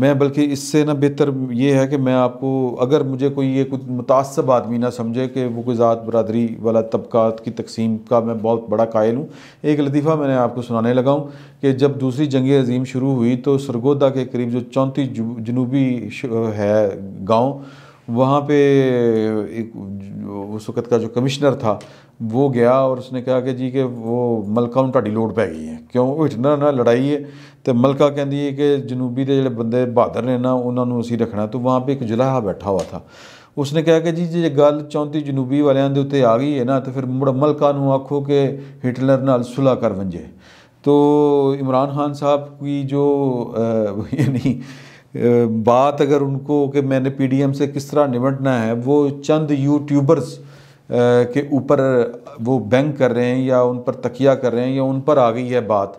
میں بلکہ اس سے نہ بہتر یہ ہے کہ میں آپ کو، اگر مجھے کوئی یہ کوئی متعصب آدمی نہ سمجھے کہ وہ کوئی ذات برادری والا طبقات کی تقسیم کا میں بہت بڑا قائل ہوں، ایک لطیفہ میں نے آپ کو سنانے لگا ہوں کہ جب دوسری جنگ عظیم شروع ہوئی تو سرگودا کے قریب جو 34 جنوبی ہے گاؤں، وہاں پہ ایک اس وقت کا جو کمشنر تھا وہ گیا اور اس نے کہا کہ جی کہ وہ ملکہ ان ٹاڈی لوڑ پی گئی ہے، کیوں وہ اتنا نہ لڑائی ہے تو ملکہ کہندی ہے کہ جنوبی دے جڑے بندے بہادر نے نا انہوں نے اسی رکھنا۔ تو وہاں پہ ایک جلاحہ بیٹھا ہوا تھا، اس نے کہا کہ جی جی گل 34 جنوبی والوں دے اتنے آ گئی ہے نا تو پھر مڑ ملکہ نو آکھو کہ ہٹلر نال صلح کر ونجے۔ تو عمران خان صاحب کی جو یعنی بات اگر ان کو کہ میں نے پی ڈی ایم سے کس طرح نمٹنا ہے، وہ چند یوٹیوبرز کے اوپر وہ بینک کر رہے ہیں یا ان پر تکیہ کر رہے ہیں یا ان پر آ گئی ہے بات،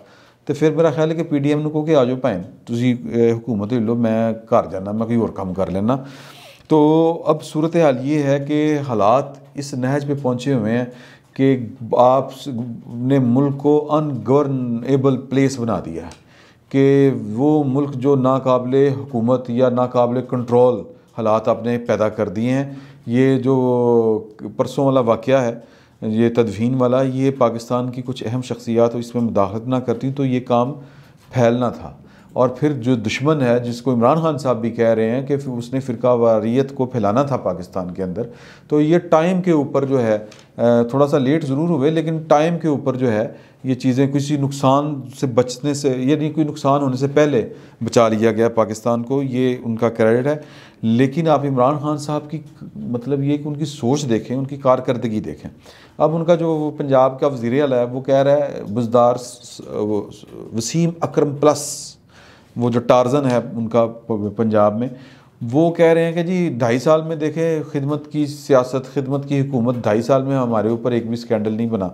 تو پھر میرا خیال ہے کہ پی ڈی ایم نے کہو کہ آ جاؤ بھائیں تسی حکومت ہی لو، میں گھر جانا، میں کوئی اور کام کر لینا۔ تو اب صورتحال یہ ہے کہ حالات اس نہج پہ پہنچے ہوئے ہیں کہ آپ نے ملک کو ان گورنیبل پلیس بنا دیا ہے، کہ وہ ملک جو ناقابل حکومت یا ناقابل کنٹرول حالات آپ نے پیدا کر دیے ہیں۔ یہ جو پرسوں والا واقعہ ہے، یہ تدفین والا، یہ پاکستان کی کچھ اہم شخصیات اس میں مداخلت نہ کرتی تو یہ کام پھیلنا تھا۔ اور پھر جو دشمن ہے جس کو عمران خان صاحب بھی کہہ رہے ہیں کہ اس نے فرقہ واریت کو پھیلانا تھا پاکستان کے اندر، تو یہ ٹائم کے اوپر جو ہے تھوڑا سا لیٹ ضرور ہوئے لیکن ٹائم کے اوپر جو ہے یہ چیزیں کسی نقصان سے بچنے سے، یعنی کوئی نقصان ہونے سے پہلے بچا لیا گیا پاکستان کو، یہ ان کا کریڈٹ ہے۔ لیکن آپ عمران خان صاحب کی مطلب یہ کہ ان کی سوچ دیکھیں، ان کی کارکردگی دیکھیں۔ اب ان کا جو پنجاب کا وزیر اعلیٰ ہے وہ کہہ رہا ہے بزدار وسیم اکرم پلس، وہ جو ٹارزن ہے ان کا پنجاب میں، وہ کہہ رہے ہیں کہ جی 2.5 سال میں دیکھیں خدمت کی سیاست، خدمت کی حکومت، 2.5 سال میں ہمارے اوپر ایک بھی سکینڈل نہیں بنا،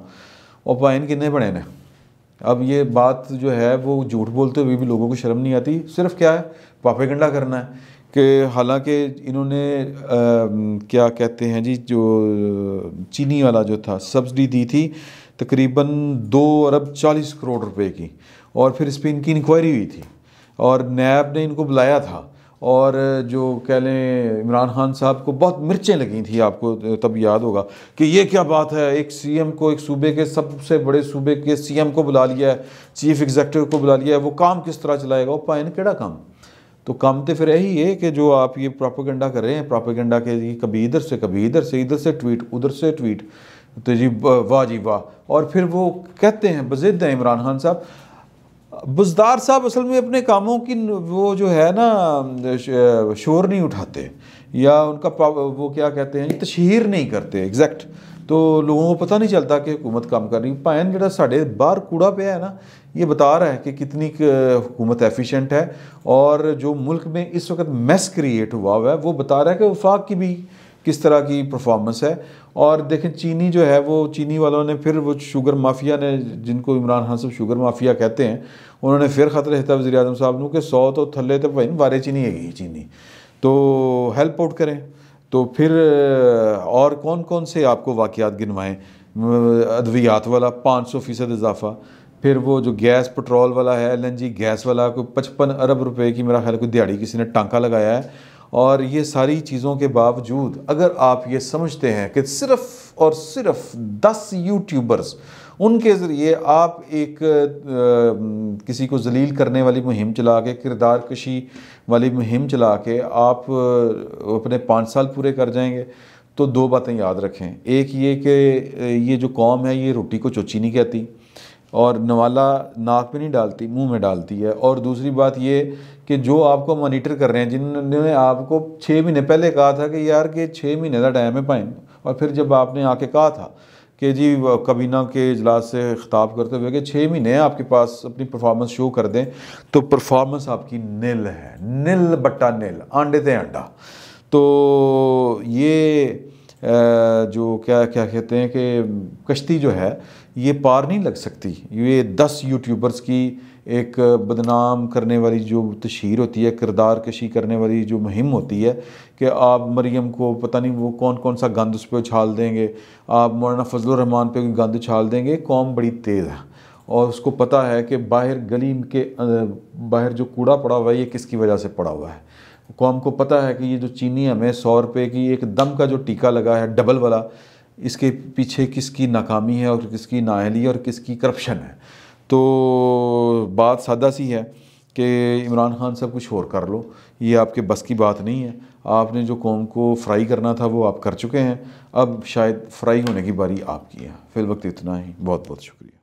اور پائن کتنے بنے نے۔ اب یہ بات جو ہے وہ جھوٹ بولتے ہوئے بھی لوگوں کو شرم نہیں آتی، صرف کیا ہے پاپیگنڈا کرنا ہے کہ حالانکہ انہوں نے کیا کہتے ہیں جی جو چینی والا جو تھا سبسڈی دی تھی تقریباً 2 ارب 40 کروڑ روپے کی، اور پھر اس پہ ان کی انکوائری ہوئی تھی اور نیب نے ان کو بلایا تھا، اور جو کہہ لیں عمران خان صاحب کو بہت مرچیں لگی تھیں، آپ کو تب یاد ہوگا کہ یہ کیا بات ہے، ایک سی ایم کو، ایک صوبے کے سب سے بڑے صوبے کے سی ایم کو بلا لیا ہے، چیف ایگزیکٹو کو بلا لیا ہے، وہ کام کس طرح چلائے گا؟ وہ پائن کیڑا کام؟ تو کام تو پھر یہی ہے کہ جو آپ یہ پروپیگنڈا کر رہے ہیں، پروپیگنڈا کے جی کبھی ادھر سے کبھی ادھر سے ٹویٹ، ادھر سے ٹویٹ، تو جی واہ جی واہ، اور پھر وہ کہتے ہیں بضد ہیں عمران خان صاحب۔ بزدار صاحب اصل میں اپنے کاموں کی وہ جو ہے نا شور نہیں اٹھاتے، یا ان کا وہ کیا کہتے ہیں تشہیر نہیں کرتے ایگزیکٹ، تو لوگوں کو پتہ نہیں چلتا کہ حکومت کام کر رہی۔ پائن جڑا ساڑھے باہر کوڑا پہ ہے نا، یہ بتا رہا ہے کہ کتنی حکومت ایفیشینٹ ہے، اور جو ملک میں اس وقت میس کریٹ ہوا ہے وہ بتا رہا ہے کہ وفاق کی بھی کس طرح کی پرفارمنس ہے۔ اور دیکھیں چینی جو ہے وہ چینی والوں نے پھر وہ شوگر مافیا نے، جن کو عمران خان صاحب شوگر مافیا کہتے ہیں، انہوں نے پھر خط رہتا وزیر اعظم صاحب نو کہ 100 تو تھلے تو بھائی وارے چینی ہے گی چینی، تو ہیلپ آؤٹ کریں۔ تو پھر اور کون کون سے آپ کو واقعات گنوائیں، ادویات والا 500% اضافہ، پھر وہ جو گیس پٹرول والا ہے LNG گیس والا، کوئی 55 ارب روپے کی میرا خیال کوئی دیہڑی کسی نے ٹانکا لگایا ہے۔ اور یہ ساری چیزوں کے باوجود اگر آپ یہ سمجھتے ہیں کہ صرف اور صرف 10 یوٹیوبرز ان کے ذریعے آپ ایک کسی کو ذلیل کرنے والی مہم چلا کے، کردار کشی والی مہم چلا کے آپ اپنے 5 سال پورے کر جائیں گے، تو 2 باتیں یاد رکھیں۔ ایک یہ کہ یہ جو قوم ہے یہ روٹی کو چوچی نہیں کہتی، اور نوالا ناک میں نہیں ڈالتی، منہ میں ڈالتی ہے۔ اور دوسری بات یہ کہ جو آپ کو مانیٹر کر رہے ہیں، جنہوں نے آپ کو 6 مہینے پہلے کہا تھا کہ یار کہ 6 مہینے کا ٹائم ہے پائن، اور پھر جب آپ نے آ کے کہا تھا کہ جی کابینہ کے اجلاس سے خطاب کرتے ہوئے کہ 6 مہینے آپ کے پاس اپنی پرفارمنس شو کر دیں، تو پرفارمنس آپ کی نل ہے، نل بٹا نل، آنڈے تے انڈا۔ تو یہ جو کیا کہتے ہیں کہ کشتی جو ہے یہ پار نہیں لگ سکتی۔ یہ 10 یوٹیوبرز کی ایک بدنام کرنے والی جو تشہیر ہوتی ہے، کردار کشی کرنے والی جو مہم ہوتی ہے کہ آپ مریم کو پتہ نہیں وہ کون سا گند اس پہ اچھال دیں گے، آپ مولانا فضل الرحمان پہ کوئی گند اچھال دیں گے۔ قوم بڑی تیز ہے، اور اس کو پتہ ہے کہ باہر گلی کے باہر جو کوڑا پڑا ہوا ہے یہ کس کی وجہ سے پڑا ہوا ہے. قوم کو پتہ ہے کہ یہ جو چینی ہمیں 100 روپے کی ایک دم کا جو ٹیکہ لگا ہے ڈبل والا، اس کے پیچھے کس کی ناکامی ہے اور کس کی نااہلی ہے اور کس کی کرپشن ہے. تو بات سادہ سی ہے کہ عمران خان صاحب کچھ اور کر لو، یہ آپ کے بس کی بات نہیں ہے. آپ نے جو قوم کو فرائی کرنا تھا وہ آپ کر چکے ہیں، اب شاید فرائی ہونے کی باری آپ کی ہے. فی الوقت اتنا ہی. بہت بہت شکریہ.